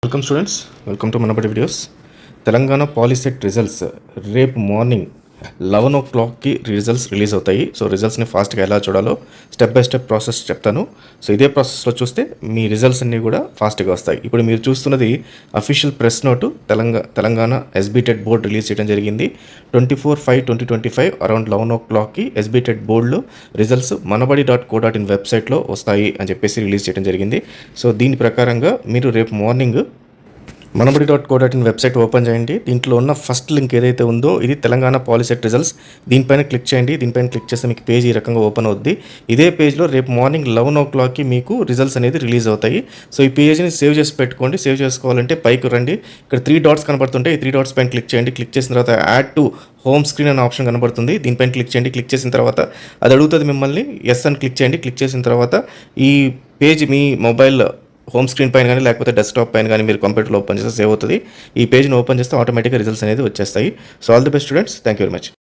Welcome students, welcome to Manabadi videos. Telangana POLYCET results రేపు morning 11 o'clockకి results release అవుతాయి. So రిజల్ట్స్ని ఫాస్ట్గా ఎలా చూడాలో స్టెప్ బై స్టెప్ ప్రాసెస్ చెప్తాను. సో ఇదే ప్రాసెస్లో చూస్తే మీ రిజల్ట్స్ అన్నీ కూడా ఫాస్ట్గా వస్తాయి. ఇప్పుడు మీరు చూస్తున్నది official press note. Telangana ఎస్బీటెట్ board release చేయడం జరిగింది. 24/5/2025 అరౌండ్ 11 o'clockకి ఎస్బీటెట్ బోర్డులో రిజల్ట్స్ manabadi.co.in వెబ్సైట్లో వస్తాయి అని చెప్పేసి రిలీజ్ చేయడం జరిగింది. సో దీని ప్రకారంగా మీరు రేపు మార్నింగ్ manabadi.co.in వెబ్సైట్ ఓపెన్ చేయండి. దీంట్లో ఉన్న ఫస్ట్ లింక్ ఏదైతే ఉందో ఇది తెలంగాణ పాలిసెట్ రిజల్ట్స్. దీనిపైన క్లిక్ చేయండి. దీనిపైన క్లిక్ చేస్తే మీకు పేజ్ ఈ రకంగా ఓపెన్ అవుద్ది. ఇదే పేజ్లో రేపు మార్నింగ్ 11 o'clockకి మీకు రిజల్ట్స్ అనేది రిలీజ్ అవుతాయి. సో ఈ పేజ్ని సేవ్ చేసి పెట్టుకోండి. సేవ్ చేసుకోవాలంటే పైకి రండి. ఇక్కడ 3 డాట్స్ కనబడుతుంటే ఈ 3 డాట్స్ పైన క్లిక్ చేయండి. క్లిక్ చేసిన తర్వాత యాడ్ టు హోమ్ స్క్రీన్ అనే ఆప్షన్ కనబడుతుంది. దీనిపైన క్లిక్ చేయండి. క్లిక్ చేసిన తర్వాత అది అడుగుతుంది మిమ్మల్ని. ఎస్ అని క్లిక్ చేయండి. క్లిక్ చేసిన తర్వాత ఈ పేజ్ మీ మొబైల్ హోమ్ స్క్రీన్ పైన కానీ లేకపోతే డెస్క్టాప్ పైన కానీ మీరు కంప్యూటర్లో ఓపెన్ చేస్తే సేవ్ అవుతుంది. ఈ పేజ్ని ఓపెన్ చేస్తే ఆటోమేటిక్గా రిజల్ట్స్ అనేది వచ్చేస్తాయి. So all the best students, thank you very much.